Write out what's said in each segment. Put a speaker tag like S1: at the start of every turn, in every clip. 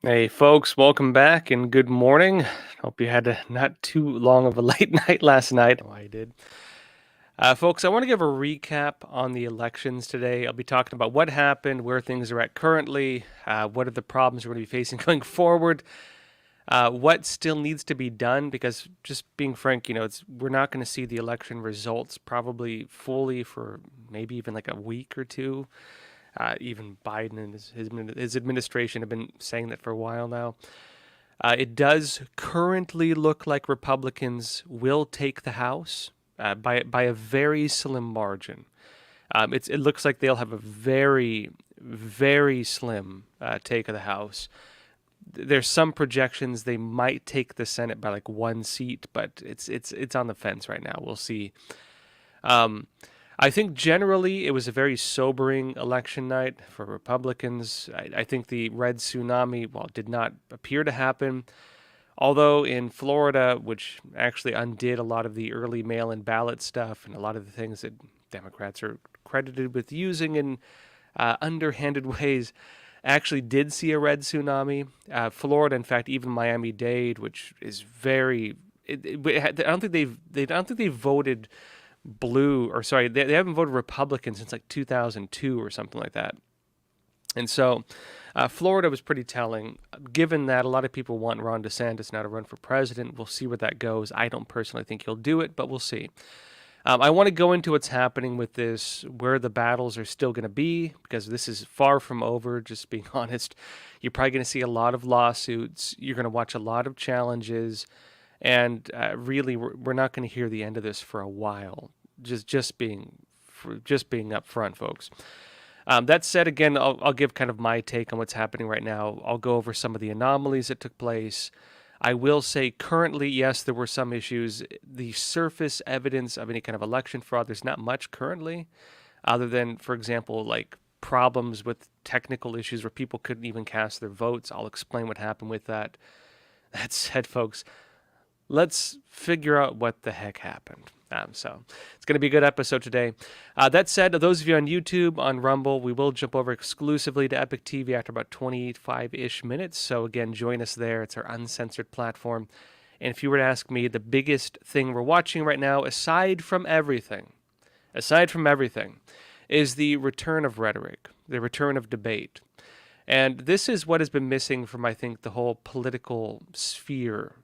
S1: Hey, folks, welcome back and good morning. Hope you had not too long of a late night last night. Oh, I did. Folks, I want to give a recap on the elections today. I'll be talking about what happened, where things are at currently, what are the problems we're going to be facing going forward, what still needs to be done, because just being frank, we're not going to see the election results probably fully for maybe even like a week or two. Even Biden and his administration have been saying that for a while now. It does currently look like Republicans will take the House by a very slim margin. It looks like they'll have a very slim take of the House. There's some projections they might take the Senate by like one seat, but it's on the fence right now. We'll see. Um, I think generally it was a very sobering election night for Republicans. I think the red tsunami, well, did not appear to happen. Although in Florida, which actually undid a lot of the early mail in ballot stuff and a lot of the things that Democrats are credited with using in underhanded ways, actually did see a red tsunami. Florida, in fact, even Miami-Dade, which is very. I don't think they've voted blue, or sorry, they haven't voted Republican since like 2002 or something like that. And so Florida was pretty telling, given that a lot of people want Ron DeSantis now to run for president. We'll see where that goes. I don't personally think he'll do it, but we'll see. I want to go into what's happening with this, where the battles are still going to be, because this is far from over, just being honest. You're probably going to see a lot of lawsuits. You're going to watch a lot of challenges. And really, we're not going to hear the end of this for a while. Just being upfront, folks. That said, again, I'll give kind of my take on what's happening right now. I'll go over some of the anomalies that took place. I will say currently, yes, there were some issues. The surface evidence of any kind of election fraud, there's not much currently, other than, for example, like problems with technical issues where people couldn't even cast their votes. I'll explain what happened with that. That said, folks, let's figure out what the heck happened. So it's going to be a good episode today. That said, those of you on YouTube, on Rumble, we will jump over exclusively to Epic TV after about 25-ish minutes. So again, join us there. It's our uncensored platform. And if you were to ask me, the biggest thing we're watching right now, aside from everything, is the return of rhetoric, the return of debate. And this is what has been missing from, I think, the whole political sphere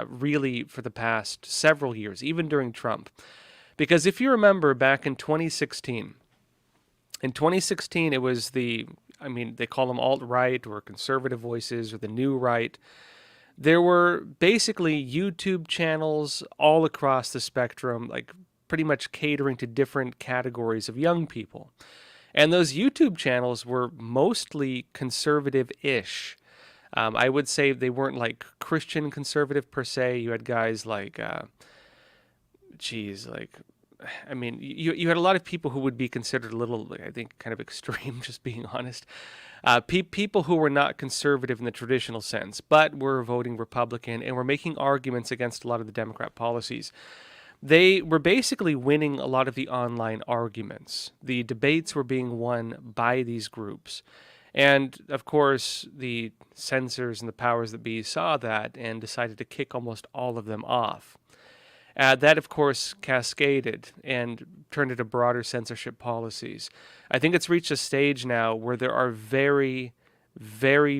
S1: really for the past several years, even during Trump. Because if you remember back in 2016, it was they call them alt-right or conservative voices or the new right. There were basically YouTube channels all across the spectrum, like pretty much catering to different categories of young people. And those YouTube channels were mostly conservative-ish. I would say they weren't like Christian conservative per se. You had guys like, you had a lot of people who would be considered a little, I think, kind of extreme, just being honest. People who were not conservative in the traditional sense, but were voting Republican and were making arguments against a lot of the Democrat policies. They were basically winning a lot of the online arguments. The debates were being won by these groups. And of course, the censors and the powers that be saw that and decided to kick almost all of them off. That, of course, cascaded and turned into broader censorship policies. I think it's reached a stage now where there are very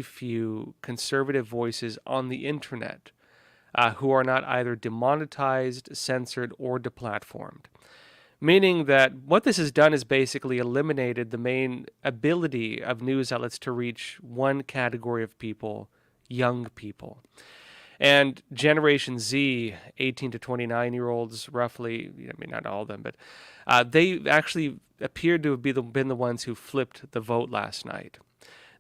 S1: few conservative voices on the internet who are not either demonetized, censored, or deplatformed. Meaning that what this has done is basically eliminated the main ability of news outlets to reach one category of people, young people. And Generation Z, 18 to 29-year-olds, roughly, not all of them, but they actually appeared to have been the ones who flipped the vote last night.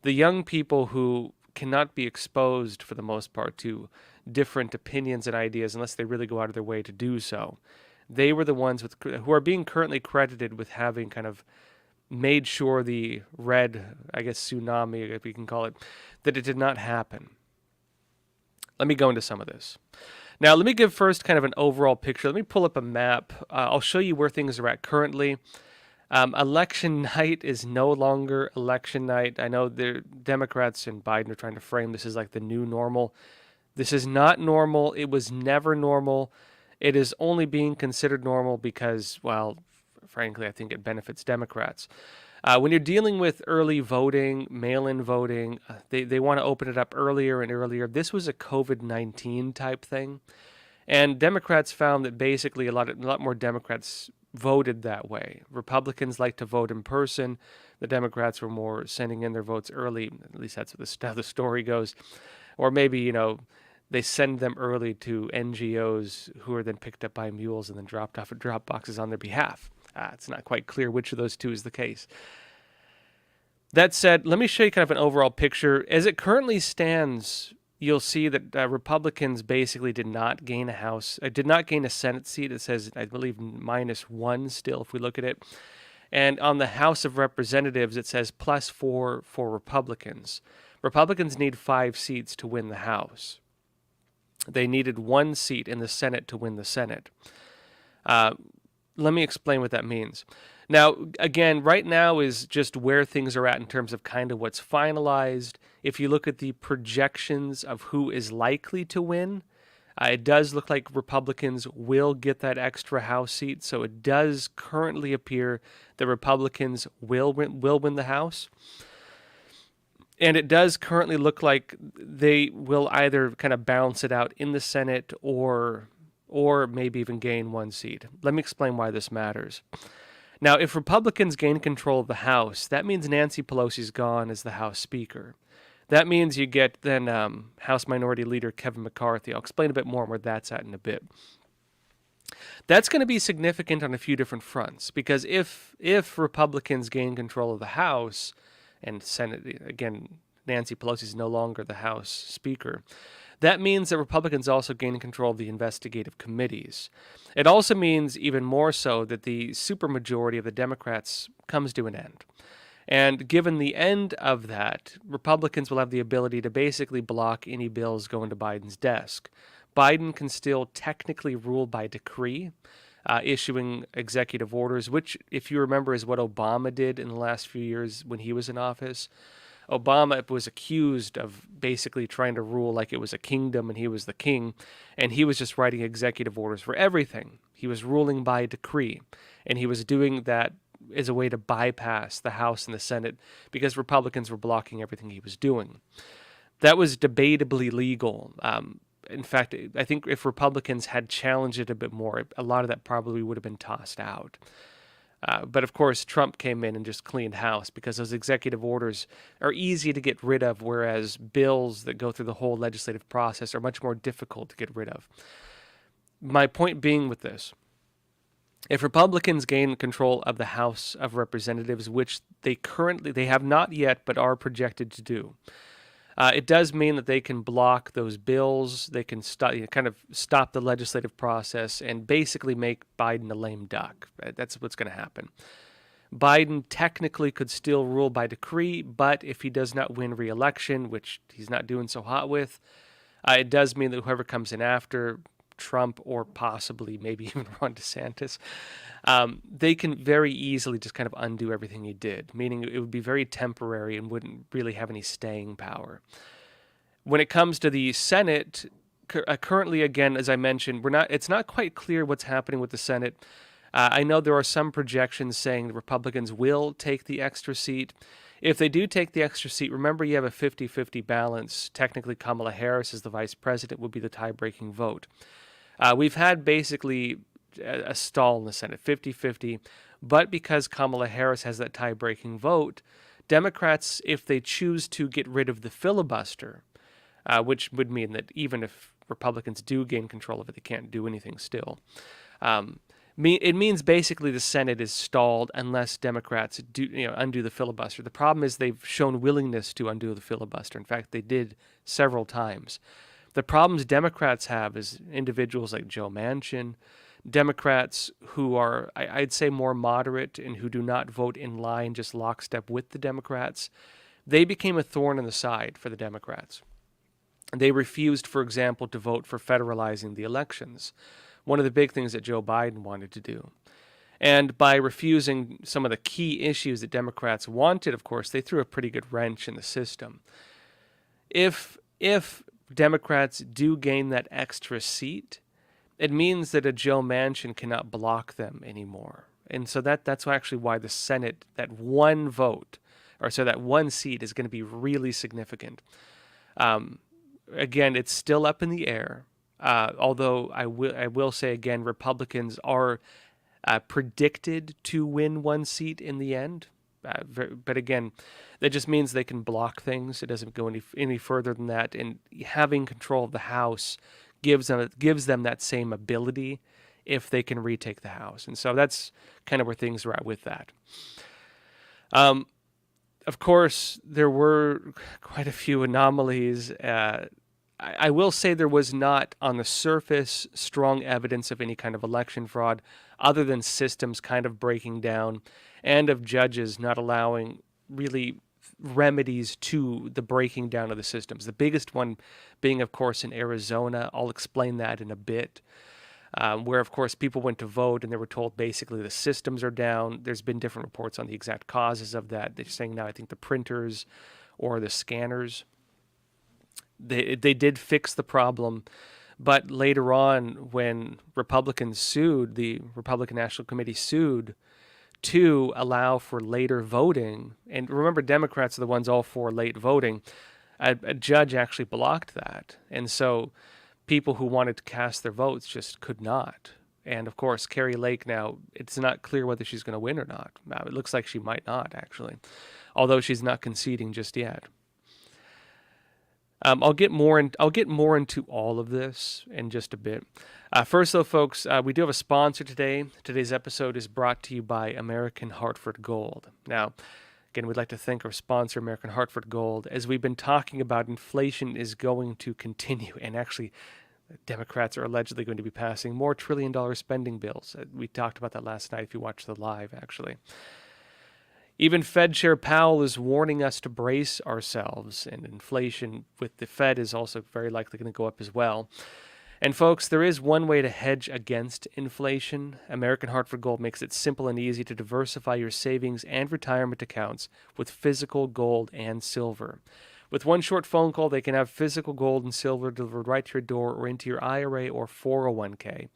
S1: The young people who cannot be exposed, for the most part, to different opinions and ideas unless they really go out of their way to do so. They were the ones who are being currently credited with having kind of made sure the red, I guess, tsunami, if we can call it, that it did not happen. Let me go into some of this. Now, let me give first kind of an overall picture. Let me pull up a map. I'll show you where things are at currently. Election night is no longer election night. I know the Democrats and Biden are trying to frame this as like the new normal. This is not normal. It was never normal. It is only being considered normal because, well, frankly, I think it benefits Democrats. When you're dealing with early voting, mail-in voting, they want to open it up earlier and earlier. This was a COVID-19 type thing, and Democrats found that basically a lot more Democrats voted that way. Republicans like to vote in person. The Democrats were more sending in their votes early. At least that's what how the story goes. Or maybe, they send them early to NGOs who are then picked up by mules and then dropped off at drop boxes on their behalf. It's not quite clear which of those two is the case. That said, let me show you kind of an overall picture. As it currently stands, you'll see that Republicans basically did not gain a Senate seat. It says, I believe, -1 still if we look at it. And on the House of Representatives, it says +4 for Republicans. Republicans need 5 seats to win the House. They needed 1 seat in the Senate to win the Senate. Let me explain what that means. Now, again, right now is just where things are at in terms of kind of what's finalized. If you look at the projections of who is likely to win, it does look like Republicans will get that extra House seat. So it does currently appear that Republicans will win the House. And it does currently look like they will either kind of balance it out in the Senate or maybe even gain 1 seat. Let me explain why this matters. Now, if Republicans gain control of the House, that means Nancy Pelosi's gone as the House Speaker. That means you get then House Minority Leader Kevin McCarthy. I'll explain a bit more on where that's at in a bit. That's going to be significant on a few different fronts, because if Republicans gain control of the House and Senate, again, Nancy Pelosi is no longer the House Speaker, that means that Republicans also gain control of the investigative committees. It also means even more so that the supermajority of the Democrats comes to an end. And given the end of that, Republicans will have the ability to basically block any bills going to Biden's desk. Biden can still technically rule by decree, issuing executive orders, which, if you remember, is what Obama did in the last few years when he was in office. Obama was accused of basically trying to rule like it was a kingdom and he was the king, and he was just writing executive orders for everything. He was ruling by decree, and he was doing that as a way to bypass the House and the Senate because Republicans were blocking everything he was doing. That was debatably legal. In fact, I think if Republicans had challenged it a bit more, a lot of that probably would have been tossed out. But of course, Trump came in and just cleaned house because those executive orders are easy to get rid of, whereas bills that go through the whole legislative process are much more difficult to get rid of. My point being with this, if Republicans gain control of the House of Representatives, which they have not yet but are projected to do, it does mean that they can block those bills. They can kind of stop the legislative process and basically make Biden a lame duck. That's what's going to happen. Biden technically could still rule by decree, but if he does not win re-election, which he's not doing so hot with, it does mean that whoever comes in after Trump or possibly maybe even Ron DeSantis, they can very easily just kind of undo everything he did, meaning it would be very temporary and wouldn't really have any staying power. When it comes to the Senate, currently, again, as I mentioned, it's not quite clear what's happening with the Senate. I know there are some projections saying the Republicans will take the extra seat. If they do take the extra seat, remember you have a 50-50 balance. Technically, Kamala Harris as the vice president would be the tie-breaking vote. We've had basically a stall in the Senate, 50-50, but because Kamala Harris has that tie-breaking vote, Democrats, if they choose to get rid of the filibuster, which would mean that even if Republicans do gain control of it, they can't do anything still. It means basically the Senate is stalled unless Democrats undo the filibuster. The problem is they've shown willingness to undo the filibuster. In fact, they did several times. The problems Democrats have is individuals like Joe Manchin, Democrats who are, I'd say, more moderate and who do not vote in line, just lockstep with the Democrats. They became a thorn in the side for the Democrats. They refused, for example, to vote for federalizing the elections, one of the big things that Joe Biden wanted to do. And by refusing some of the key issues that Democrats wanted, of course, they threw a pretty good wrench in the system. If Democrats do gain that extra seat, it means that a Joe Manchin cannot block them anymore. And so that's actually why the Senate, that one vote, or so that one seat, is going to be really significant. Again, it's still up in the air. Although I will say again, Republicans are predicted to win one seat in the end. But again, that just means they can block things. It doesn't go any further than that. And having control of the House gives them that same ability if they can retake the House. And so that's kind of where things are at with that. Of course, there were quite a few anomalies. I will say there was not, on the surface, strong evidence of any kind of election fraud, other than systems kind of breaking down and of judges not allowing really remedies to the breaking down of the systems. The biggest one being, of course, in Arizona. I'll explain that in a bit. Where, of course, people went to vote and they were told basically the systems are down. There's been different reports on the exact causes of that. They're saying now, I think, the printers or the scanners. They did fix the problem, but later on, when Republicans sued, the Republican National Committee sued to allow for later voting, and remember, Democrats are the ones all for late voting, a judge actually blocked that. And so people who wanted to cast their votes just could not. And of course, Carrie Lake now, it's not clear whether she's going to win or not. It looks like she might not, actually, although she's not conceding just yet. I'll get more into all of this in just a bit. First, though, folks, we do have a sponsor today. Today's episode is brought to you by American Hartford Gold. Now, again, we'd like to thank our sponsor, American Hartford Gold. As we've been talking about, inflation is going to continue, and actually, Democrats are allegedly going to be passing more trillion-dollar spending bills. We talked about that last night if you watched the live, actually. Even Fed Chair Powell is warning us to brace ourselves, and inflation with the Fed is also very likely going to go up as well. And folks, there is one way to hedge against inflation. American Hartford Gold makes it simple and easy to diversify your savings and retirement accounts with physical gold and silver. With one short phone call, they can have physical gold and silver delivered right to your door or into your IRA or 401k.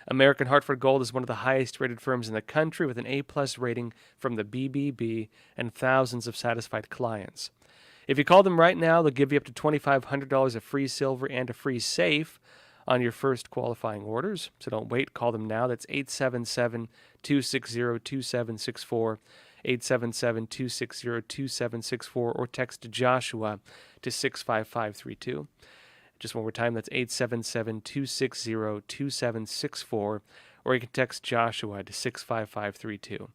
S1: American Hartford Gold is one of the highest rated firms in the country with an A-plus rating from the BBB and thousands of satisfied clients. If you call them right now, they'll give you up to $2,500 of free silver and a free safe on your first qualifying orders. So don't wait. Call them now. That's 877-260-2764, 877-260-2764, or text Joshua to 65532. Just one more time, that's 877-260-2764, or you can text Joshua to 65532.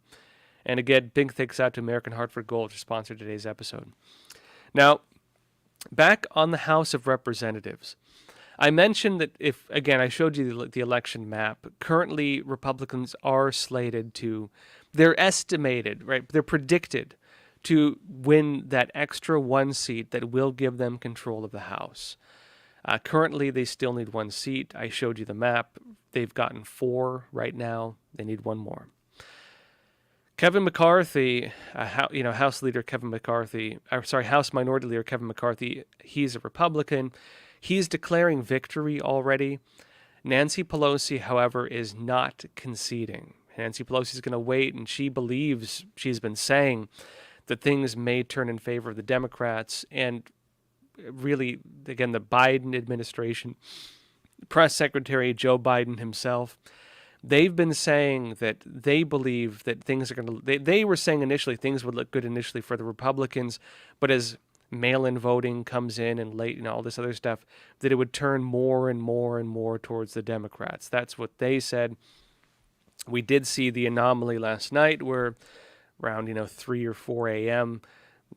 S1: And again, big thanks out to American Hartford Gold for sponsoring today's episode. Now, back on the House of Representatives. I mentioned that I showed you the election map. Currently, Republicans are slated to, they're estimated, right? They're predicted to win that extra one seat that will give them control of the House. Currently, they still need one seat. I showed you the map. They've gotten 4 right now. They need one more. Kevin McCarthy, House Leader Kevin McCarthy, House Minority Leader Kevin McCarthy, he's a Republican. He's declaring victory already. Nancy Pelosi, however, is not conceding. Nancy Pelosi is going to wait, and she believes, she's been saying, that things may turn in favor of the Democrats. And really, again, the Biden administration, Press Secretary Joe Biden himself, they've been saying that they believe that things are going to, they were saying initially things would look good initially for the Republicans, but as mail-in voting comes in and late and all this other stuff, that it would turn more and more and more towards the Democrats. That's what they said. We did see the anomaly last night where around 3 or 4 a.m.,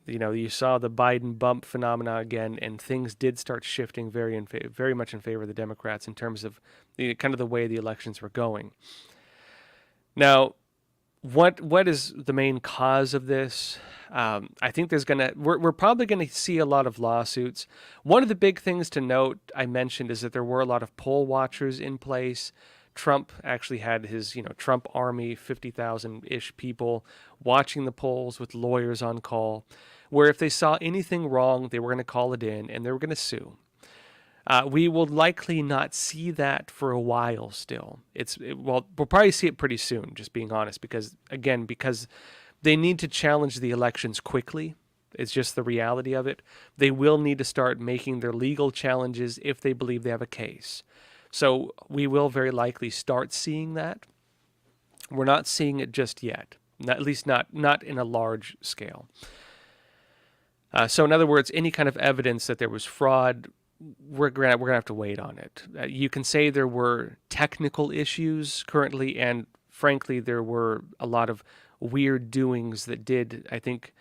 S1: you saw the Biden bump phenomena again, and things did start shifting very much in favor of the Democrats in terms of the way the elections were going. Now, what is the main cause of this? I think we're probably gonna see a lot of lawsuits. One of the big things to note, I mentioned, is that there were a lot of poll watchers in place Trump actually had his, Trump army, 50,000-ish people watching the polls with lawyers on call, where if they saw anything wrong, they were going to call it in and they were going to sue. We will likely not see that for a while still. We'll probably see it pretty soon, just being honest, because they need to challenge the elections quickly. It's just the reality of it. They will need to start making their legal challenges if they believe they have a case. So we will very likely start seeing that. We're not seeing it just yet, at least not in a large scale. So in other words, any kind of evidence that there was fraud, we're gonna have to wait on it. You can say there were technical issues currently, and frankly, there were a lot of weird doings that did, I think,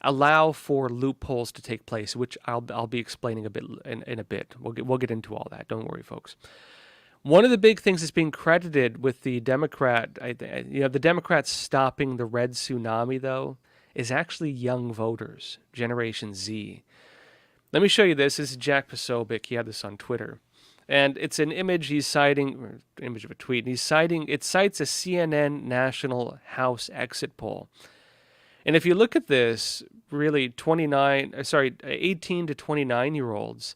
S1: allow for loopholes to take place, which I'll be explaining a bit in a bit. We'll get into all that. Don't worry, folks. One of the big things that's being credited with the the Democrats stopping the red tsunami, though, is actually young voters, Generation Z. Let me show you this. This is Jack Posobiec. He had this on Twitter. And it's an image he's citing, or image of a tweet. It cites a CNN National House exit poll. And if you look at this, really 18 to 29-year-olds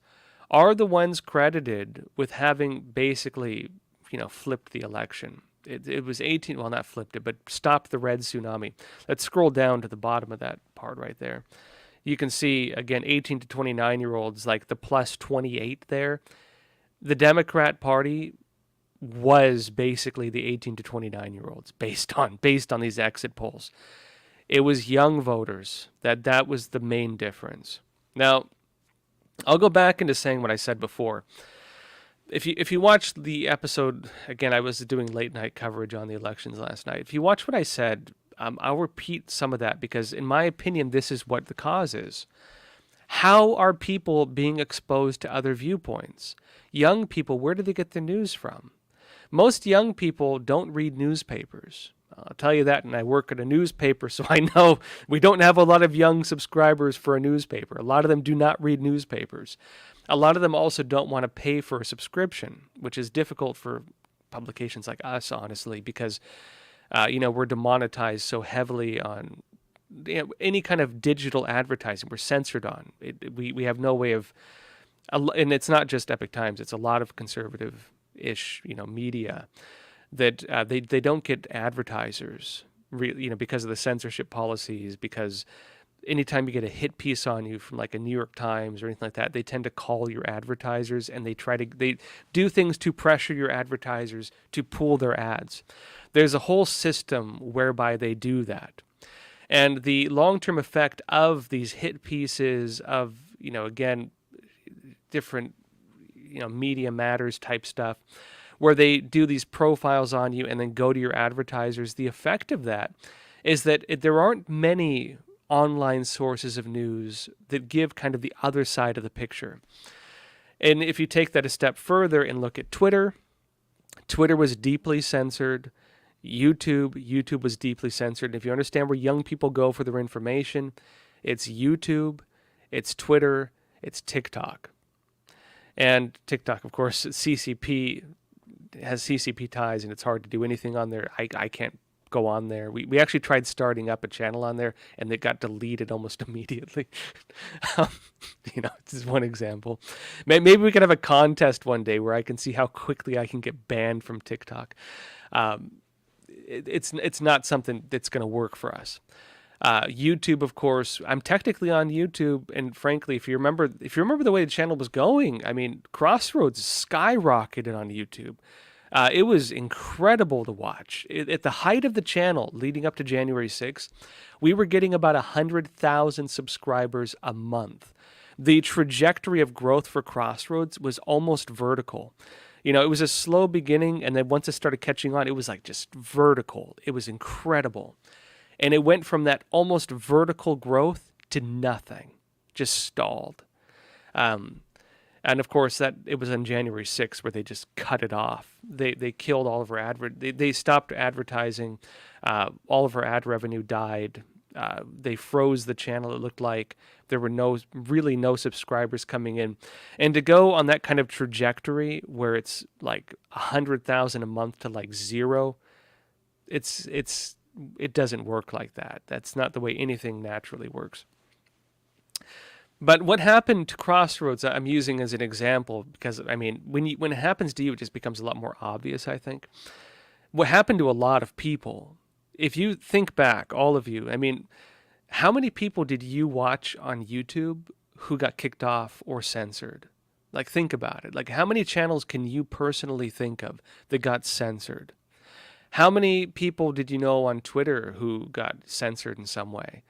S1: are the ones credited with having basically, flipped the election. It was 18, well, not flipped it, but stopped the red tsunami. Let's scroll down to the bottom of that part right there. You can see, again, 18 to 29-year-olds, like the plus 28 there. The Democrat Party was basically the 18 to 29-year-olds based on these exit polls. It was young voters. That was the main difference. Now, I'll go back into saying what I said before. If you watch the episode, again, I was doing late night coverage on the elections last night. If you watch what I said, I'll repeat some of that because, in my opinion, this is what the cause is. How are people being exposed to other viewpoints? Young people, where do they get their news from? Most young people don't read newspapers. I'll tell you that, and I work at a newspaper, so I know we don't have a lot of young subscribers for a newspaper. A lot of them do not read newspapers. A lot of them also don't want to pay for a subscription, which is difficult for publications like us, honestly, because we're demonetized so heavily on any kind of digital advertising. We're censored on. We have no way of, and it's not just Epic Times. It's a lot of conservative-ish, media that they don't get advertisers, because of the censorship policies, because anytime you get a hit piece on you from like a New York Times or anything like that, they tend to call your advertisers and they do things to pressure your advertisers to pull their ads. There's a whole system whereby they do that. And the long-term effect of these hit pieces of, again, different, Media Matters type stuff, where they do these profiles on you and then go to your advertisers, the effect of that is that there aren't many online sources of news that give kind of the other side of the picture. And if you take that a step further and look at Twitter was deeply censored. YouTube was deeply censored. And if you understand where young people go for their information, it's YouTube, it's Twitter, it's TikTok. And TikTok, of course, CCP has CCP ties, and it's hard to do anything on there. I can't go on there. We actually tried starting up a channel on there, and it got deleted almost immediately. This is one example. Maybe we could have a contest one day where I can see how quickly I can get banned from TikTok. It's not something that's going to work for us. YouTube, of course, I'm technically on YouTube, and frankly, if you remember the way the channel was going, I mean, Crossroads skyrocketed on YouTube. It was incredible to watch. At the height of the channel, leading up to January 6th, we were getting about 100,000 subscribers a month. The trajectory of growth for Crossroads was almost vertical. It was a slow beginning, and then once it started catching on, it was like just vertical. It was incredible. And it went from that almost vertical growth to nothing, just stalled. And of course, that it was on January 6th where they just cut it off. They killed all of our they stopped advertising. All of our ad revenue died. they froze the channel. It looked like there were really no subscribers coming in, and to go on that kind of trajectory where it's like 100,000 a month to like zero, it doesn't work like that. That's not the way anything naturally works. But what happened to Crossroads, I'm using as an example because, I mean, when it happens to you, it just becomes a lot more obvious, I think. What happened to a lot of people, if you think back, all of you, I mean, how many people did you watch on YouTube who got kicked off or censored? Like, think about it. Like, how many channels can you personally think of that got censored? How many people did you know on Twitter who got censored in some way?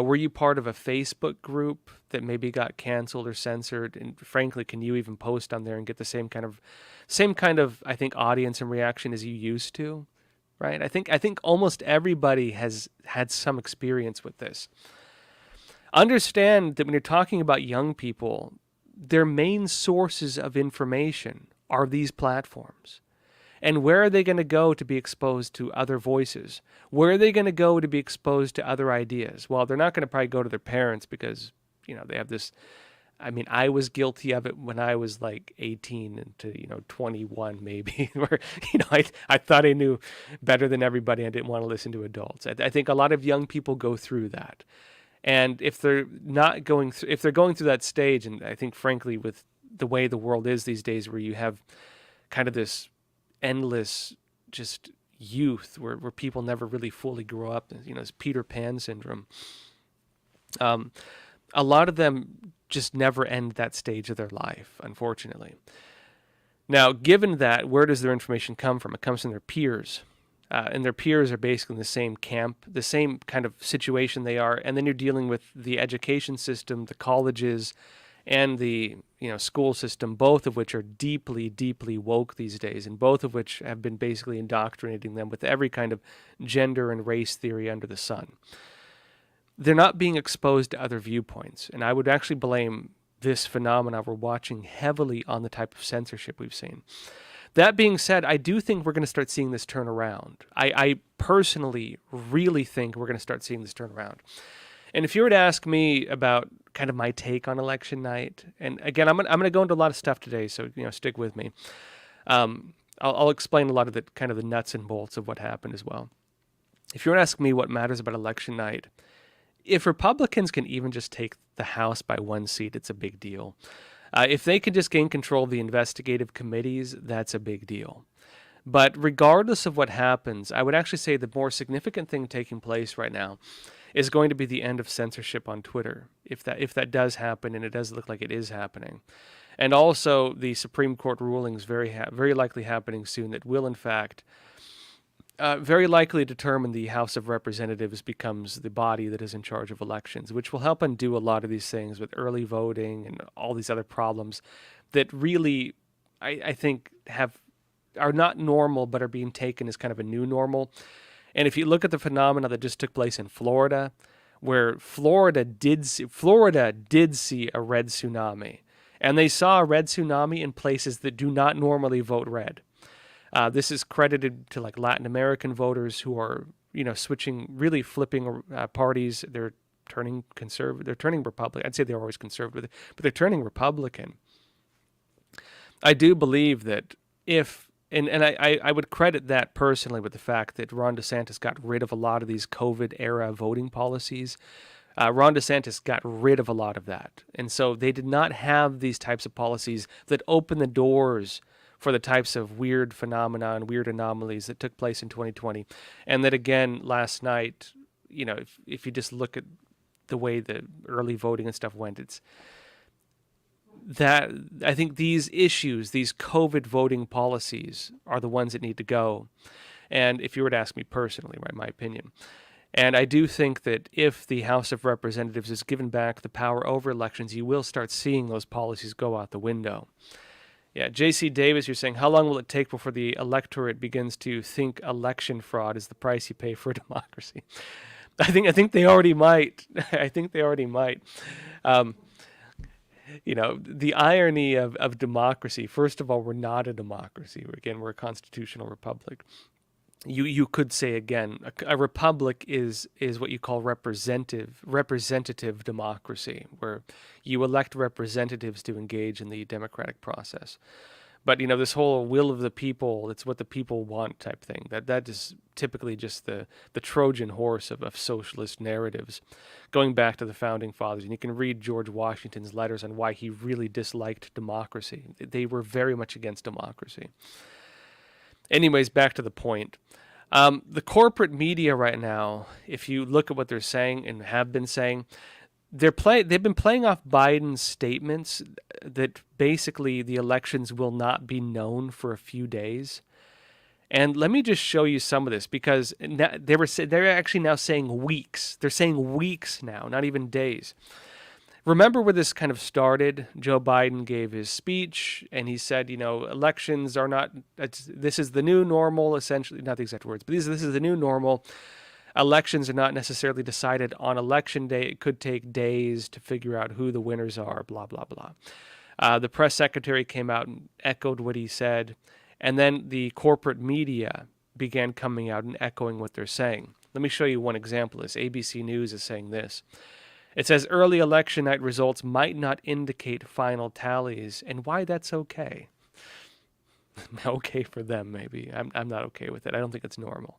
S1: Were you part of a Facebook group that maybe got canceled or censored? And frankly, can you even post on there and get the same kind of, I think, audience and reaction as you used to? Right? I think almost everybody has had some experience with this. Understand that when you're talking about young people, their main sources of information are these platforms. And where are they going to go to be exposed to other voices? Where are they going to go to be exposed to other ideas? Well, they're not going to probably go to their parents because, they have this. I mean, I was guilty of it when I was like 18 and to, 21 maybe, where, I thought I knew better than everybody. I didn't want to listen to adults. I think a lot of young people go through that. And if they're not going through, if they're going through that stage, and I think frankly with the way the world is these days where you have kind of this endless just youth where people never really fully grow up, it's Peter Pan syndrome. A lot of them just never end that stage of their life, unfortunately. Now, given that, where does their information come from? It comes from their peers. And their peers are basically in the same camp, the same kind of situation they are. And then you're dealing with the education system, the colleges, and the school system, both of which are deeply, deeply woke these days, and both of which have been basically indoctrinating them with every kind of gender and race theory under the sun. They're not being exposed to other viewpoints, and I would actually blame this phenomena we're watching heavily on the type of censorship we've seen. That being said, I do think we're going to start seeing this turn around. I personally really think we're going to start seeing this turn around. And if you were to ask me about kind of my take on election night, and again, I'm going to go into a lot of stuff today, so stick with me. I'll explain a lot of the kind of the nuts and bolts of what happened as well. If you were to ask me what matters about election night, if Republicans can even just take the House by one seat, it's a big deal. If they can just gain control of the investigative committees, that's a big deal. But regardless of what happens, I would actually say the more significant thing taking place right now is going to be the end of censorship on Twitter, if that does happen, and it does look like it is happening. And also the Supreme Court rulings very likely happening soon that will, in fact, very likely determine the House of Representatives becomes the body that is in charge of elections, which will help undo a lot of these things with early voting and all these other problems that really, I think, are not normal but are being taken as kind of a new normal. And if you look at the phenomena that just took place in Florida, where Florida did see a red tsunami, and they saw a red tsunami in places that do not normally vote red. This is credited to like Latin American voters who are, switching, really flipping parties. They're turning conservative. They're turning Republican. I'd say they're always conservative, but they're turning Republican. I do believe that I would credit that personally with the fact that Ron DeSantis got rid of a lot of these COVID-era voting policies. Ron DeSantis got rid of a lot of that. And so they did not have these types of policies that open the doors for the types of weird phenomena and weird anomalies that took place in 2020. And that, again, last night, if you just look at the way the early voting and stuff went, it's that I think these issues, these COVID voting policies are the ones that need to go. And if you were to ask me personally, right, my opinion. And I do think that if the House of Representatives is given back the power over elections, you will start seeing those policies go out the window. Yeah, J.C. Davis, you're saying, how long will it take before the electorate begins to think election fraud is the price you pay for democracy? I think they already might. I think they already might. The irony of democracy, first of all, we're not a democracy. We're a constitutional republic. you could say again, a republic is what you call representative democracy, where you elect representatives to engage in the democratic process. But this whole will of the people, it's what the people want type thing. That is typically just the Trojan horse of socialist narratives, going back to the founding fathers. And you can read George Washington's letters on why he really disliked democracy. They were very much against democracy. Anyways, back to the point. The corporate media right now, if you look at what they're saying and have been saying, they've been playing off Biden's statements that basically the elections will not be known for a few days. And let me just show you some of this, because they're actually now saying weeks. They're saying weeks now, not even days. Remember where this kind of started? Joe Biden gave his speech and he said, elections are not, this is the new normal, essentially, not the exact words, but this is the new normal. Elections are not necessarily decided on election day. It could take days to figure out who the winners are, blah, blah, blah. The press secretary came out and echoed what he said. And then the corporate media began coming out and echoing what they're saying. Let me show you one example of this. ABC News is saying this. It says early election night results might not indicate final tallies, and why that's okay. Okay for them, maybe. I'm not okay with it. I don't think it's normal.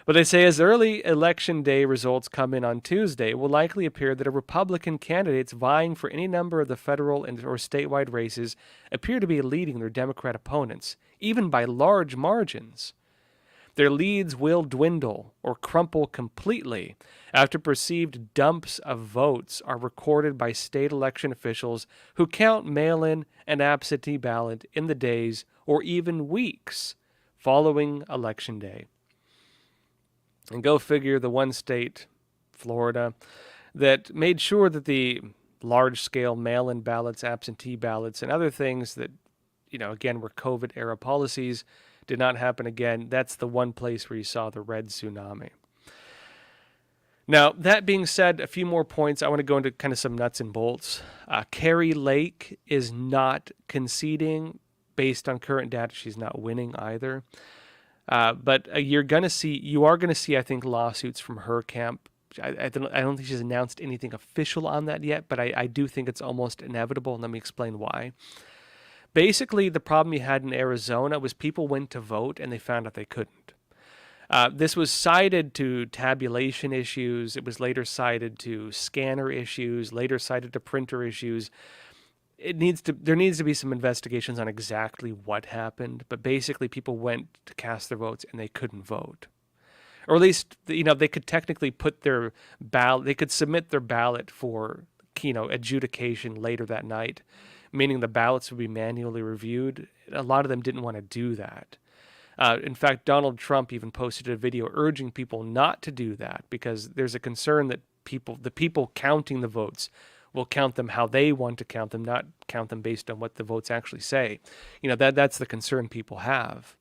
S1: But they say as early election day results come in on Tuesday, it will likely appear that a Republican candidates vying for any number of the federal or statewide races appear to be leading their Democrat opponents, even by large margins. Their leads will dwindle or crumple completely after perceived dumps of votes are recorded by state election officials who count mail-in and absentee ballot in the days or even weeks following Election Day. And go figure, the one state, Florida, that made sure that the large-scale mail-in ballots, absentee ballots, and other things that, again, were COVID-era policies did not happen again. That's the one place where you saw the red tsunami. Now, that being said, a few more points. I want to go into kind of some nuts and bolts. Kari Lake is not conceding. Based on current data, she's not winning either. But you are going to see, I think, lawsuits from her camp. I don't think she's announced anything official on that yet, but I do think it's almost inevitable, and let me explain why. Basically, the problem you had in Arizona was people went to vote and they found out they couldn't. This was cited to tabulation issues. It was later cited to scanner issues, later cited to printer issues. There needs to be some investigations on exactly what happened, but basically people went to cast their votes and they couldn't vote. Or at least, they could technically put their ballot, they could submit their ballot for, adjudication later that night, meaning the ballots would be manually reviewed. A lot of them didn't want to do that. In fact, Donald Trump even posted a video urging people not to do that because there's a concern that the people counting the votes will count them how they want to count them, not count them based on what the votes actually say. That's the concern people have.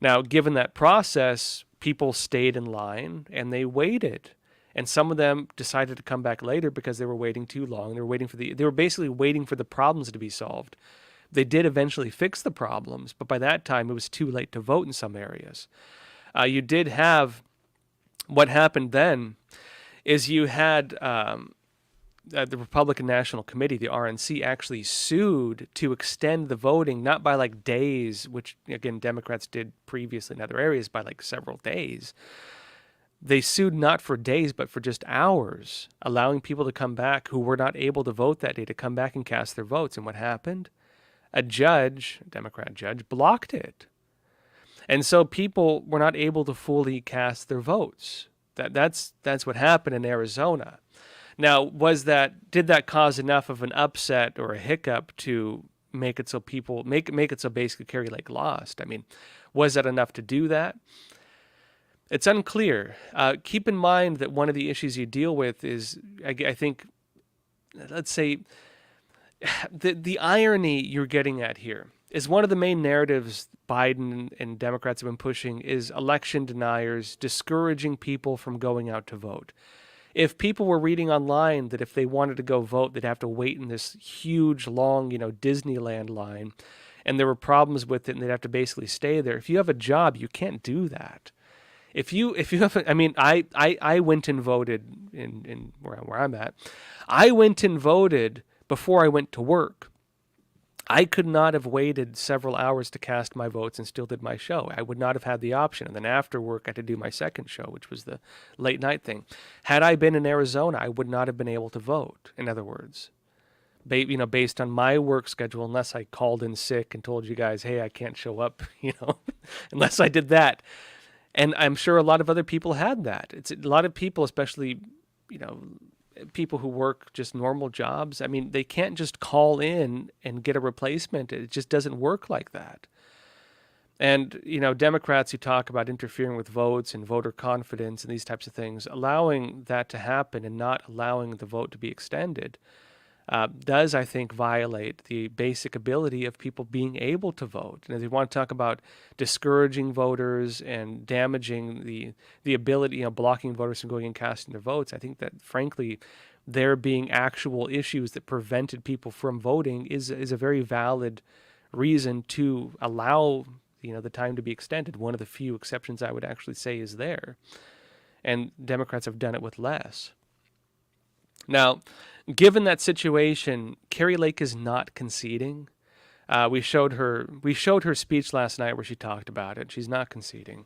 S1: Now, given that process, people stayed in line and they waited. And some of them decided to come back later because they were waiting too long. They were basically waiting for the problems to be solved. They did eventually fix the problems, but by that time it was too late to vote in some areas. You did have, what happened then is you had the Republican National Committee, the RNC, actually sued to extend the voting, not by like days, which again Democrats did previously in other areas, by like several days. They sued not for days, but for just hours, allowing people to come back who were not able to vote that day to come back and cast their votes. And what happened? A Democrat judge, blocked it. And so people were not able to fully cast their votes. That's what happened in Arizona. Now, did that cause enough of an upset or a hiccup to make it so people make it so basically Kari Lake lost? I mean, was that enough to do that? It's unclear. Keep in mind that one of the issues you deal with is, I think, let's say, the irony you're getting at here is one of the main narratives Biden and Democrats have been pushing is election deniers discouraging people from going out to vote. If people were reading online that if they wanted to go vote, they'd have to wait in this huge, long, Disneyland line, and there were problems with it, and they'd have to basically stay there. If you have a job, you can't do that. If you have, I mean, I went and voted in where I'm at. I went and voted before I went to work. I could not have waited several hours to cast my votes and still did my show. I would not have had the option. And then after work, I had to do my second show, which was the late night thing. Had I been in Arizona, I would not have been able to vote. In other words, based on my work schedule, unless I called in sick and told you guys, hey, I can't show up, unless I did that. And I'm sure a lot of other people had that. It's a lot of people, especially, people who work just normal jobs. I mean, they can't just call in and get a replacement. It just doesn't work like that. And, Democrats who talk about interfering with votes and voter confidence and these types of things, allowing that to happen and not allowing the vote to be extended does, I think, violate the basic ability of people being able to vote. And if you want to talk about discouraging voters and damaging the ability, blocking voters from going and casting their votes, I think that, frankly, there being actual issues that prevented people from voting is a very valid reason to allow, the time to be extended. One of the few exceptions I would actually say is there. And Democrats have done it with less. Now, given that situation, Kari Lake is not conceding. We showed her speech last night where she talked about it. She's not conceding.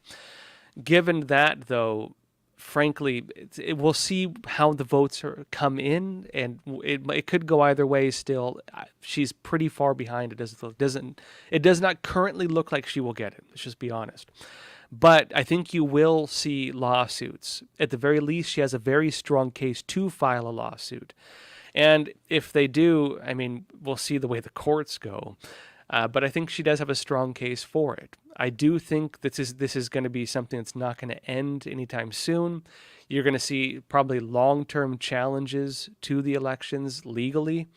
S1: Given that, though, frankly, we'll see how the votes come in, and it could go either way. Still, she's pretty far behind. It does not currently look like she will get it. Let's just be honest. But I think you will see lawsuits. At the very least, she has a very strong case to file a lawsuit. And if they do, I mean, we'll see the way the courts go. But I think she does have a strong case for it. I do think this is going to be something that's not going to end anytime soon. You're going to see probably long-term challenges to the elections legally.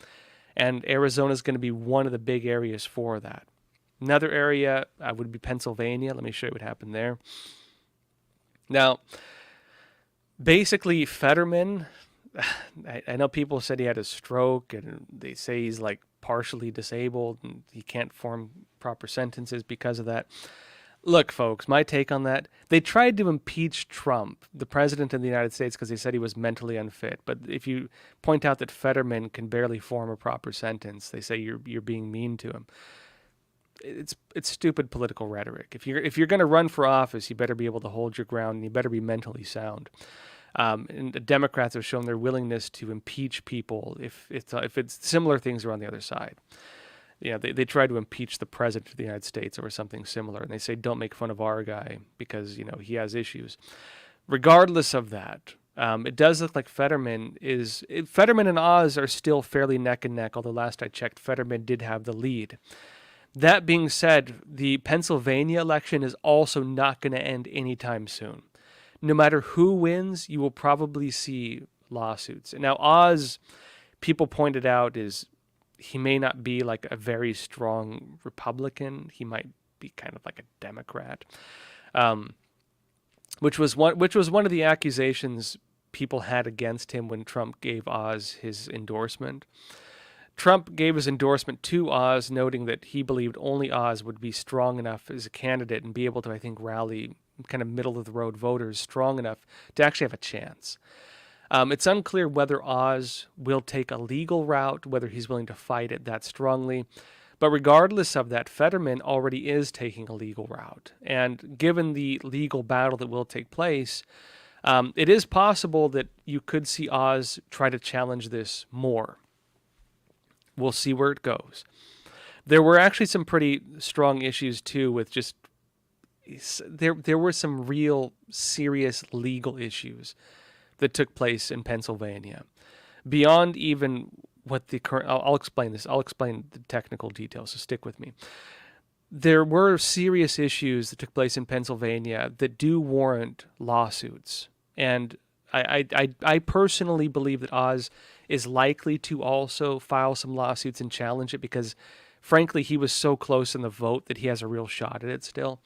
S1: And Arizona is going to be one of the big areas for that. Another area would be Pennsylvania. Let me show you what happened there. Now, basically, Fetterman, I know people said he had a stroke, and they say he's like partially disabled, and he can't form proper sentences because of that. Look, folks, my take on that, they tried to impeach Trump, the president of the United States, because they said he was mentally unfit. But if you point out that Fetterman can barely form a proper sentence, they say you're being mean to him. It's stupid political rhetoric. If you're going to run for office, you better be able to hold your ground, and you better be mentally sound. And the Democrats have shown their willingness to impeach people if it's similar things are on the other side. They try to impeach the president of the United States over something similar, and they say don't make fun of our guy because he has issues. Regardless of that, it does look like Fetterman and Oz are still fairly neck and neck. Although last I checked, Fetterman did have the lead. That being said, the Pennsylvania election is also not going to end anytime soon. No matter who wins, you will probably see lawsuits. Now, Oz, people pointed out, he may not be like a very strong Republican. He might be kind of like a Democrat, which was one of the accusations people had against him when Trump gave Oz his endorsement. Trump gave his endorsement to Oz, noting that he believed only Oz would be strong enough as a candidate and be able to, I think, rally kind of middle-of-the-road voters strong enough to actually have a chance. It's unclear whether Oz will take a legal route, whether he's willing to fight it that strongly. But regardless of that, Fetterman already is taking a legal route. And given the legal battle that will take place, it is possible that you could see Oz try to challenge this more. We'll see where it goes. There were actually some pretty strong issues, too, with just... There were some real serious legal issues that took place in Pennsylvania. Beyond even what the current... I'll explain this. I'll explain the technical details, so stick with me. There were serious issues that took place in Pennsylvania that do warrant lawsuits. And I personally believe that Oz is likely to also file some lawsuits and challenge it because, frankly, he was so close in the vote that he has a real shot at it still.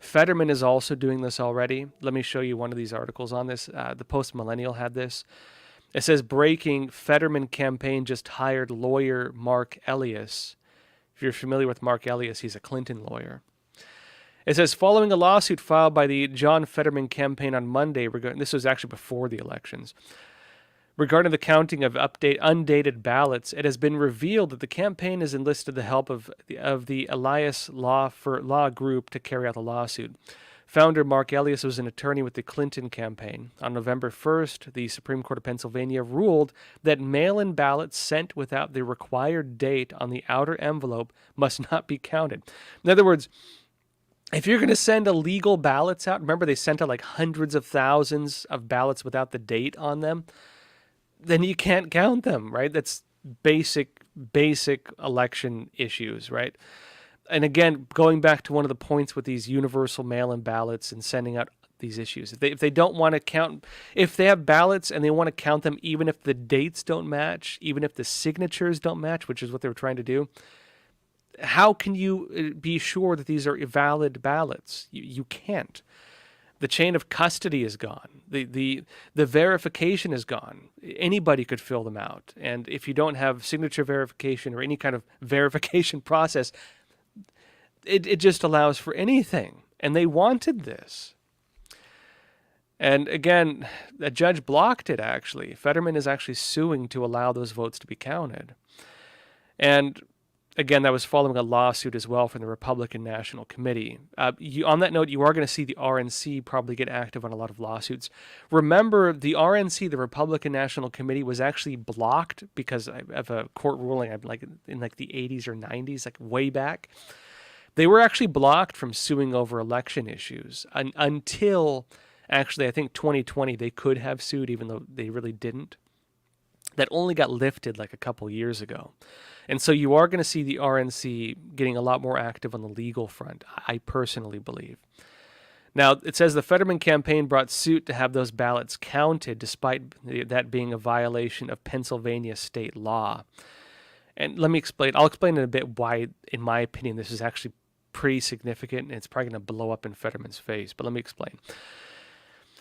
S1: Fetterman is also doing this already. Let me show you one of these articles on this. The Post Millennial had this. It says, breaking, Fetterman campaign just hired lawyer Mark Elias, If you're familiar with Mark Elias, he's a Clinton lawyer. It says, following a lawsuit filed by the John Fetterman campaign on Monday, this was actually before the elections, regarding the counting of undated ballots, it has been revealed that the campaign has enlisted the help of the Elias Law Group to carry out the lawsuit. Founder Mark Elias was an attorney with the Clinton campaign. On November 1st, the Supreme Court of Pennsylvania ruled that mail-in ballots sent without the required date on the outer envelope must not be counted. In other words, if you're going to send illegal ballots out, remember they sent out like hundreds of thousands of ballots without the date on them, then you can't count them, right? That's basic election issues, right? And again, going back to one of the points with these universal mail-in ballots and sending out these issues, if they don't want to count, if they have ballots and they want to count them, even if the dates don't match, even if the signatures don't match, which is what they were trying to do, how can you be sure that these are valid ballots? You can't. The chain of custody is gone. The verification is gone. Anybody could fill them out. And if you don't have signature verification or any kind of verification process, it just allows for anything. And they wanted this. And again, a judge blocked it, actually. Fetterman is actually suing to allow those votes to be counted. And again, that was following a lawsuit as well from the Republican National Committee. On that note, you are going to see the RNC probably get active on a lot of lawsuits. Remember, the RNC, the Republican National Committee, was actually blocked because of a court ruling in the 80s or 90s, like way back. They were actually blocked from suing over election issues until, actually, I think 2020, they could have sued, even though they really didn't. That only got lifted like a couple years ago. And so you are going to see the RNC getting a lot more active on the legal front, I personally believe. Now, it says the Fetterman campaign brought suit to have those ballots counted, despite that being a violation of Pennsylvania state law. And let me explain. I'll explain in a bit why, in my opinion, this is actually pretty significant, and it's probably going to blow up in Fetterman's face. But let me explain.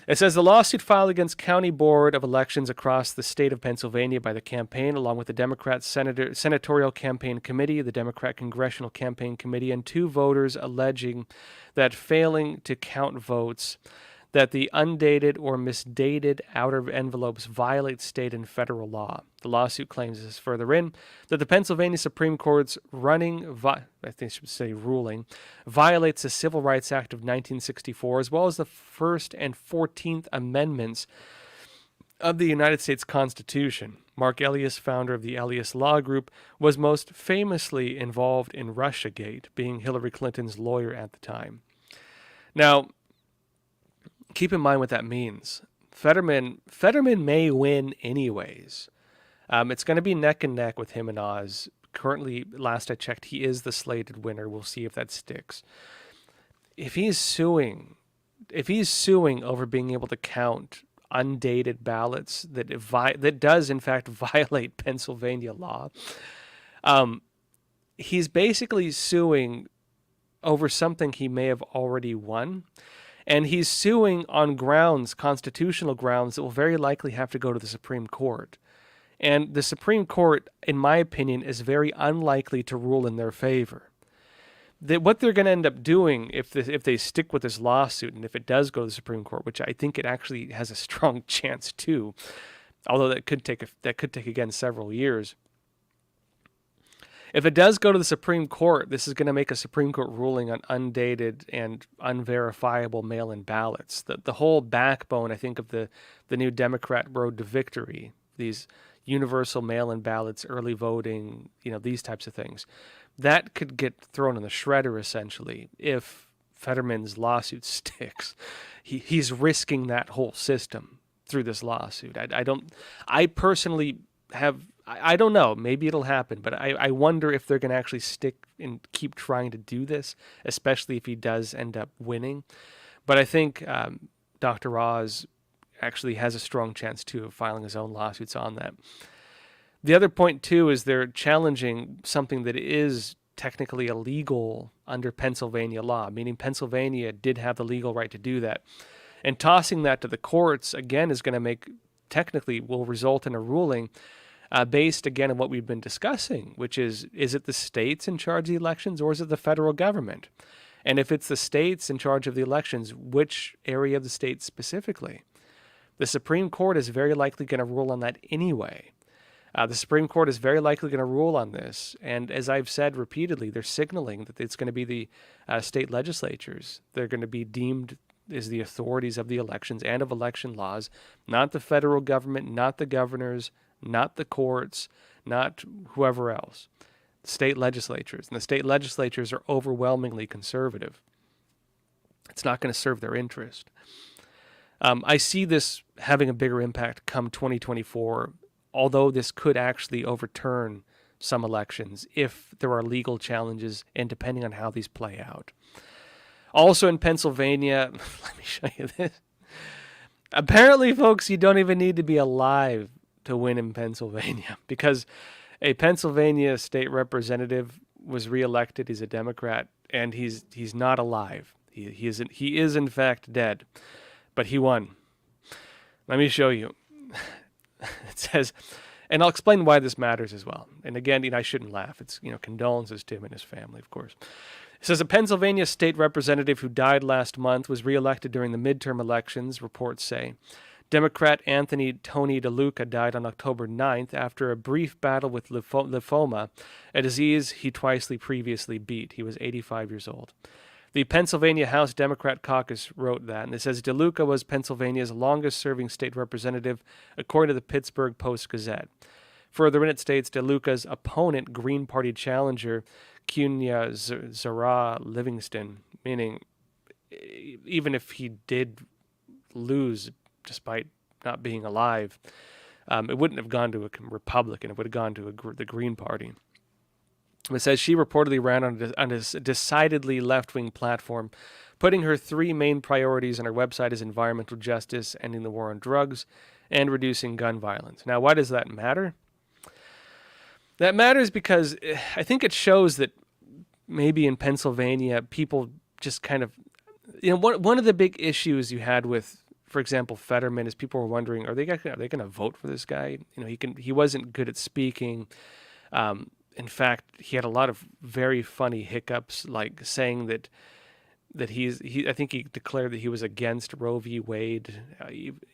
S1: It says the lawsuit filed against County Board of Elections across the state of Pennsylvania by the campaign, along with the Democrat Senatorial Campaign Committee, the Democrat Congressional Campaign Committee, and two voters alleging that failing to count votes, that the undated or misdated outer envelopes violate state and federal law. The lawsuit claims, this further in, that the Pennsylvania Supreme Court's ruling violates the Civil Rights Act of 1964, as well as the First and 14th Amendments of the United States Constitution. Mark Elias, founder of the Elias Law Group, was most famously involved in Russiagate, being Hillary Clinton's lawyer at the time. Now, keep in mind what that means. Fetterman may win anyways. It's going to be neck and neck with him and Oz. Currently, last I checked, he is the slated winner. We'll see if that sticks. If he's suing over being able to count undated ballots that does in fact violate Pennsylvania law, he's basically suing over something he may have already won. And he's suing on grounds, constitutional grounds, that will very likely have to go to the Supreme Court. And the Supreme Court, in my opinion, is very unlikely to rule in their favor. What they're going to end up doing if they stick with this lawsuit, and if it does go to the Supreme Court, which I think it actually has a strong chance to, although that could take again several years. If it does go to the Supreme Court, this is going to make a Supreme Court ruling on undated and unverifiable mail-in ballots. The whole backbone, I think, of the new Democrat road to victory, these universal mail-in ballots, early voting, these types of things, that could get thrown in the shredder, essentially, if Fetterman's lawsuit sticks. He's risking that whole system through this lawsuit. I personally have... I don't know. Maybe it'll happen, but I wonder if they're going to actually stick and keep trying to do this, especially if he does end up winning. But I think Dr. Oz actually has a strong chance, too, of filing his own lawsuits on that. The other point, too, is they're challenging something that is technically illegal under Pennsylvania law, meaning Pennsylvania did have the legal right to do that. And tossing that to the courts, again, is going to will result in a ruling based, again, on what we've been discussing, which is it the states in charge of the elections or is it the federal government? And if it's the states in charge of the elections, which area of the state specifically? The Supreme Court is very likely going to rule on that anyway. The Supreme Court is very likely going to rule on this. And as I've said repeatedly, they're signaling that it's going to be the state legislatures. They're going to be deemed as the authorities of the elections and of election laws, not the federal government, not the governors, not the courts, not whoever else. State legislatures. And the state legislatures are overwhelmingly conservative. It's not going to serve their interest. I see this having a bigger impact come 2024, although this could actually overturn some elections if there are legal challenges and depending on how these play out. Also in Pennsylvania, let me show you this. Apparently, folks, you don't even need to be alive to win in Pennsylvania because a Pennsylvania state representative was reelected. He's a Democrat, and he's not alive. He is in fact dead, but he won. Let me show you. It says, and I'll explain why this matters as well. And again, I shouldn't laugh. It's condolences to him and his family, of course. It says a Pennsylvania state representative who died last month was reelected during the midterm elections, reports say. Democrat Anthony Tony DeLuca died on October 9th after a brief battle with lymphoma, a disease he twice previously beat. He was 85 years old. The Pennsylvania House Democrat Caucus wrote that, and it says DeLuca was Pennsylvania's longest-serving state representative, according to the Pittsburgh Post-Gazette. Further in, it states DeLuca's opponent, Green Party challenger Cunya Zara Livingston, meaning even if he did lose despite not being alive, it wouldn't have gone to a Republican. It would have gone to the Green Party. It says she reportedly ran on a decidedly left-wing platform, putting her three main priorities on her website as environmental justice, ending the war on drugs, and reducing gun violence. Now, why does that matter? That matters because I think it shows that maybe in Pennsylvania, people just kind of, one of the big issues you had with, for example, Fetterman is people were wondering, are they going to vote for this guy? He wasn't good at speaking. In fact, he had a lot of very funny hiccups, like saying that I think he declared that he was against Roe v. Wade,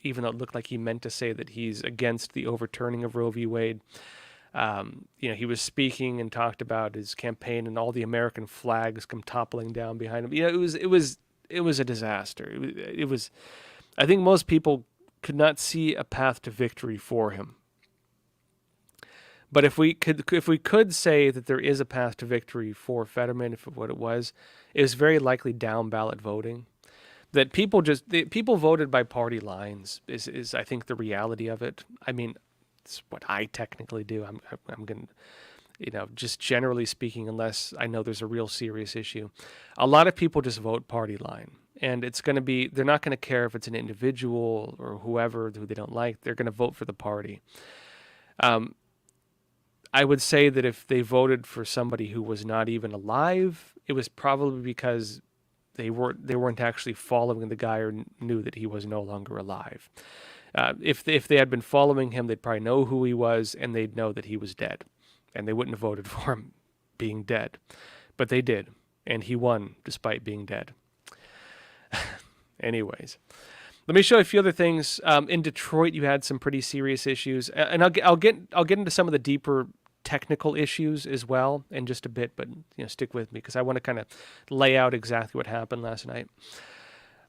S1: even though it looked like he meant to say that he's against the overturning of Roe v. Wade. He was speaking and talked about his campaign and all the American flags come toppling down behind him. It was a disaster. It was. I think most people could not see a path to victory for him. But if we could say that there is a path to victory for Fetterman, if what it was very likely down ballot voting. That people voted by party lines is I think the reality of it. I mean, it's what I technically do. I'm going to, just generally speaking, unless I know there's a real serious issue, a lot of people just vote party line. And it's going to be, they're not going to care if it's an individual or whoever who they don't like. They're going to vote for the party. I would say that if they voted for somebody who was not even alive, it was probably because they weren't actually following the guy or knew that he was no longer alive. If they had been following him, they'd probably know who he was and they'd know that he was dead. And they wouldn't have voted for him being dead. But they did. And he won despite being dead. Anyways, let me show you a few other things. In Detroit, you had some pretty serious issues, and I'll get into some of the deeper technical issues as well in just a bit. But stick with me because I want to kind of lay out exactly what happened last night.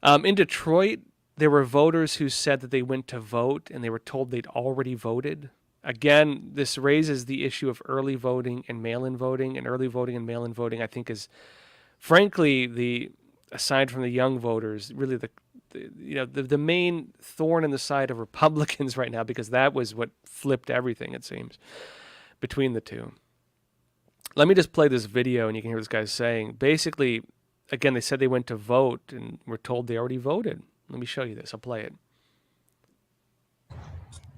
S1: In Detroit, there were voters who said that they went to vote and they were told they'd already voted. Again, this raises the issue of early voting and mail-in voting. And early voting and mail-in voting, I think, is frankly aside from the young voters, really the main thorn in the side of Republicans right now, because that was what flipped everything, it seems, between the two. Let me just play this video and you can hear this guy saying, basically, again, they said they went to vote and were told they already voted. Let me show you this. I'll play it.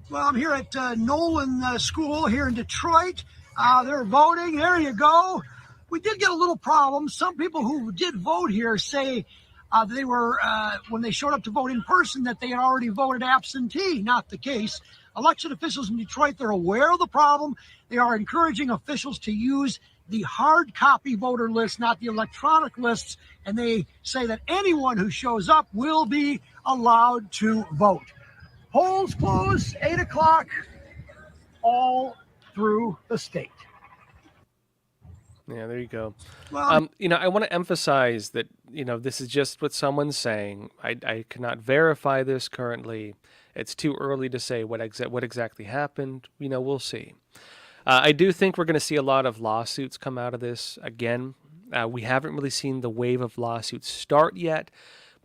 S2: Well, I'm here at Nolan School here in Detroit. They're voting. There you go. We did get a little problem. Some people who did vote here say they were, when they showed up to vote in person, that they had already voted absentee. Not the case. Election officials in Detroit, they're aware of the problem. They are encouraging officials to use the hard copy voter list, not the electronic lists. And they say that anyone who shows up will be allowed to vote. Polls close 8 o'clock all through the state.
S1: Yeah, there you go.
S2: Well,
S1: I want to emphasize that, this is just what someone's saying. I cannot verify this currently. It's too early to say what exactly happened. We'll see. I do think we're going to see a lot of lawsuits come out of this. Again, we haven't really seen the wave of lawsuits start yet.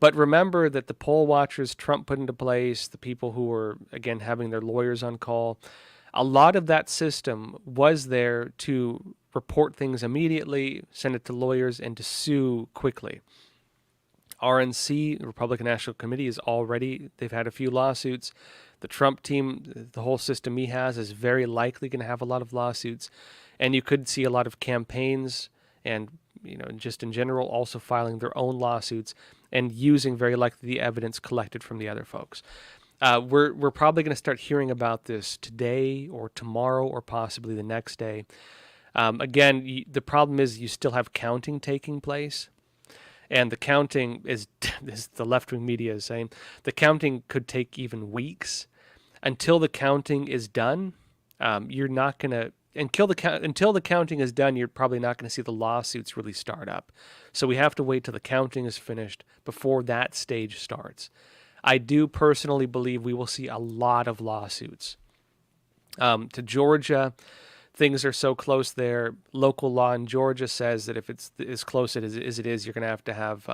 S1: But remember that the poll watchers Trump put into place, the people who were, again, having their lawyers on call, a lot of that system was there to report things immediately, send it to lawyers, and to sue quickly. RNC, the Republican National Committee, they've had a few lawsuits. The Trump team, the whole system he has, is very likely going to have a lot of lawsuits. And you could see a lot of campaigns and, just in general, also filing their own lawsuits and using very likely the evidence collected from the other folks. We're probably going to start hearing about this today or tomorrow or possibly the next day. Again, the problem is you still have counting taking place. And the counting is, as the left-wing media is saying, the counting could take even weeks. Until the counting is done, you're not going to, until the counting is done, you're probably not going to see the lawsuits really start up. So we have to wait till the counting is finished before that stage starts. I do personally believe we will see a lot of lawsuits. To Georgia, things are so close there. Local law in Georgia says that if it's as close as it is, you're going to have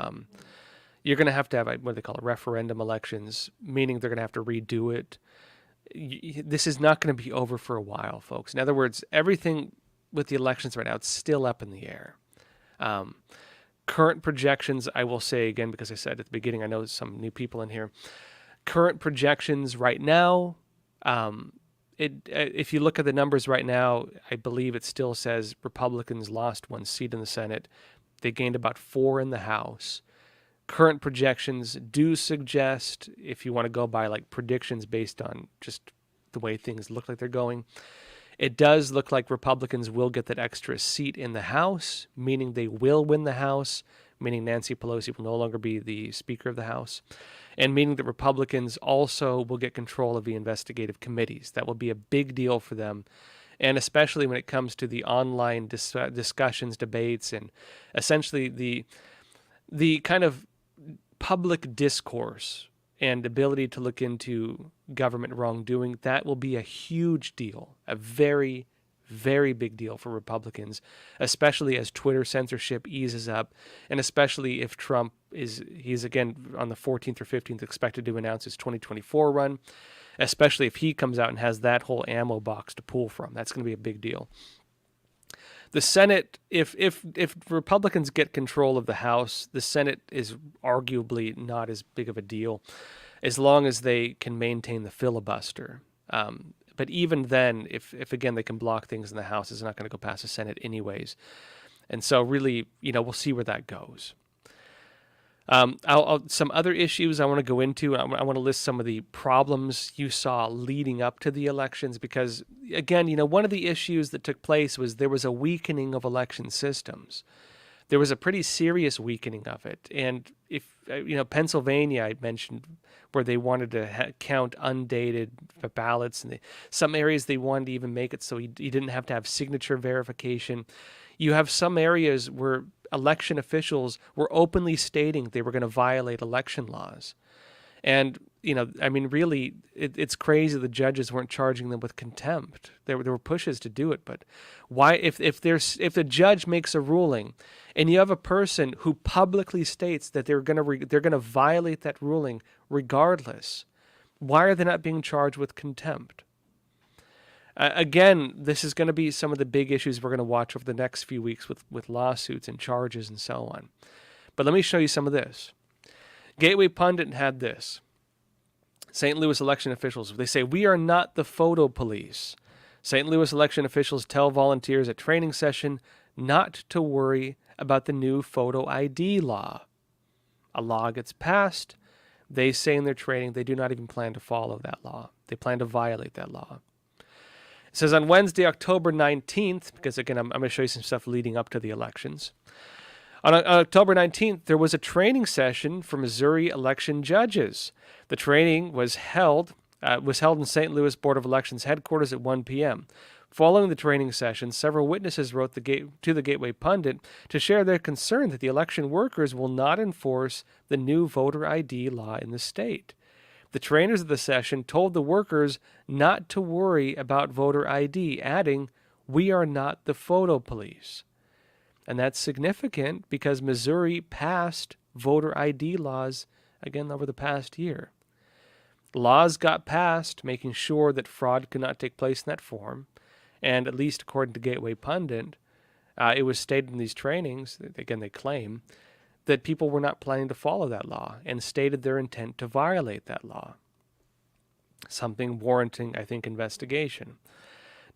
S1: what they call referendum elections, meaning they're going to have to redo it. This is not going to be over for a while, folks. In other words, everything with the elections right now, it's still up in the air. Current projections, I will say again, because I said at the beginning, I know there's some new people in here. Current projections right now, if you look at the numbers right now, I believe it still says Republicans lost 1 seat in the Senate. They gained about 4 in the House. Current projections do suggest, if you want to go by predictions based on just the way things look like they're going, it does look like Republicans will get that extra seat in the House, meaning they will win the House, meaning Nancy Pelosi will no longer be the Speaker of the House, and meaning that Republicans also will get control of the investigative committees. That will be a big deal for them, and especially when it comes to the online discussions, debates, and essentially the kind of public discourse and ability to look into government wrongdoing. That will be a huge deal, a very, very big deal for Republicans, especially as Twitter censorship eases up, and especially if Trump he's again on the 14th or 15th expected to announce his 2024 run, especially if he comes out and has that whole ammo box to pull from. That's going to be a big deal. The Senate, if Republicans get control of the House, the Senate is arguably not as big of a deal, as long as they can maintain the filibuster. But even then, if again they can block things in the House, it's not going to go past the Senate anyways. And so really, we'll see where that goes. Some other issues I want to go into. I want to list some of the problems you saw leading up to the elections, because again, one of the issues that took place was there was a weakening of election systems. There was a pretty serious weakening of it. And if, Pennsylvania, I mentioned, where they wanted to count undated ballots, and some areas they wanted to even make it so you didn't have to have signature verification. You have some areas where election officials were openly stating they were going to violate election laws. And, really, it's crazy the judges weren't charging them with contempt. There were pushes to do it, but why, if the judge makes a ruling and you have a person who publicly states that they're going to violate that ruling regardless, why are they not being charged with contempt? Again, this is going to be some of the big issues we're going to watch over the next few weeks with lawsuits and charges and so on. But let me show you some of this. Gateway Pundit had this. St. Louis election officials, they say, "We are not the photo police." St. Louis election officials tell volunteers at training session not to worry about the new photo ID law. A law gets passed. They say in their training they do not even plan to follow that law. They plan to violate that law. It says on Wednesday, October 19th, because again, I'm going to show you some stuff leading up to the elections. On October 19th, there was a training session for Missouri election judges. The training was held in St. Louis Board of Elections headquarters at 1 p.m. Following the training session, several witnesses wrote to the Gateway Pundit to share their concern that the election workers will not enforce the new voter ID law in the state. The trainers of the session told the workers not to worry about voter ID, adding, "We are not the photo police." And that's significant because Missouri passed voter ID laws, again, over the past year. Laws got passed making sure that fraud could not take place in that form. And at least according to Gateway Pundit, it was stated in these trainings, again, they claim, that people were not planning to follow that law and stated their intent to violate that law. Something warranting, I think, investigation.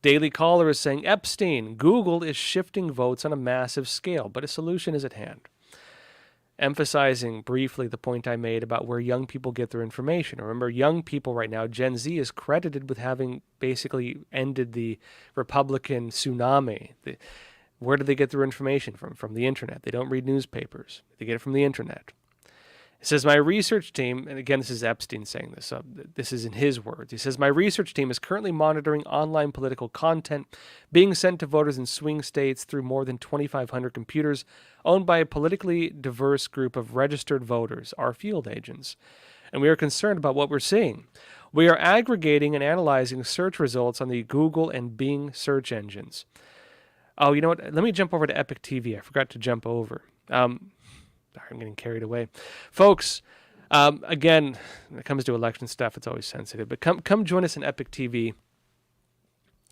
S1: Daily Caller is saying, Epstein, Google is shifting votes on a massive scale, but a solution is at hand. Emphasizing briefly the point I made about where young people get their information. Remember, young people right now, Gen Z is credited with having basically ended the Republican tsunami. Where do they get their information from? From the internet. They don't read newspapers. They get it from the internet. It says, my research team, and again, this is Epstein saying this, so this is in his words. He says, my research team is currently monitoring online political content being sent to voters in swing states through more than 2,500 computers owned by a politically diverse group of registered voters, our field agents. And we are concerned about what we're seeing. We are aggregating and analyzing search results on the Google and Bing search engines. Oh, you know what? Let me jump over to Epic TV. I forgot to jump over. I'm getting carried away. Folks, again, when it comes to election stuff, it's always sensitive. But come join us in Epic TV.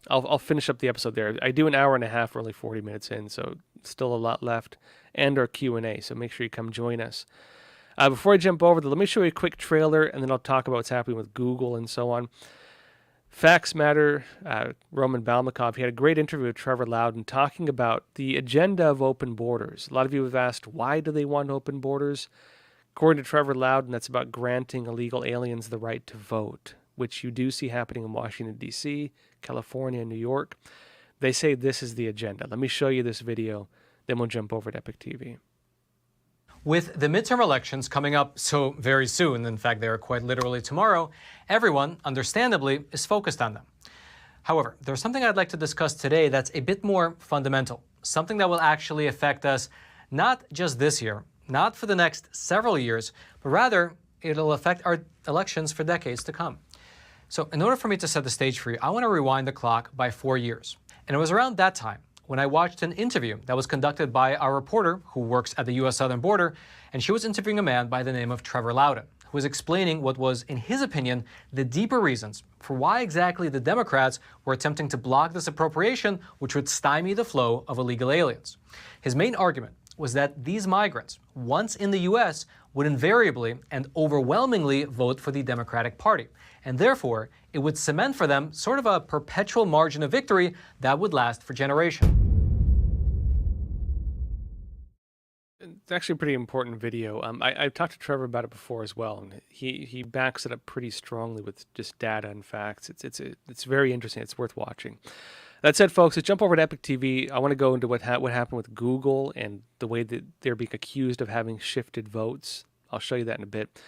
S1: I'll finish up the episode there. I do an hour and a half, we're only 40 minutes in, so still a lot left. And our Q&A, so make sure you come join us. Before I jump over, let me show you a quick trailer, and then I'll talk about what's happening with Google and so on. Facts Matter, Roman Balmakov, he had a great interview with Trevor Loudon talking about the agenda of open borders. A lot of you have asked, why do they want open borders? According to Trevor Loudon, that's about granting illegal aliens the right to vote, which you do see happening in Washington, D.C., California, and New York. They say this is the agenda. Let me show you this video, then we'll jump over to Epic TV.
S3: With the midterm elections coming up so very soon, in fact, they are quite literally tomorrow, everyone, understandably, is focused on them. However, there's something I'd like to discuss today that's a bit more fundamental, something that will actually affect us not just this year, not for the next several years, but rather it'll affect our elections for decades to come. So in order for me to set the stage for you, I want to rewind the clock by 4 years. And it was around that time when I watched an interview that was conducted by our reporter who works at the U.S. southern border, and she was interviewing a man by the name of Trevor Loudon, who was explaining what was, in his opinion, the deeper reasons for why exactly the Democrats were attempting to block this appropriation, which would stymie the flow of illegal aliens. His main argument was that these migrants, once in the U.S., would invariably and overwhelmingly vote for the Democratic Party, and therefore it would cement for them sort of a perpetual margin of victory that would last for generations.
S1: It's actually a pretty important video. I've talked to Trevor about it before as well, and he backs it up pretty strongly with just data and facts. It's very interesting. It's worth watching. That said, folks, let's jump over to Epic TV. I want to go into what happened with Google and the way that they're being accused of having shifted votes. I'll show you that in a bit.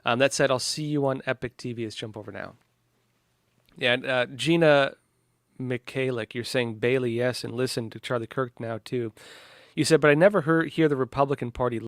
S1: That said, I'll see you on Epic TV. Let's jump over now. Yeah, and, Gina Mikhalik, you're saying Bailey, yes, and listen to Charlie Kirk now, too. You said, but I never hear the Republican Party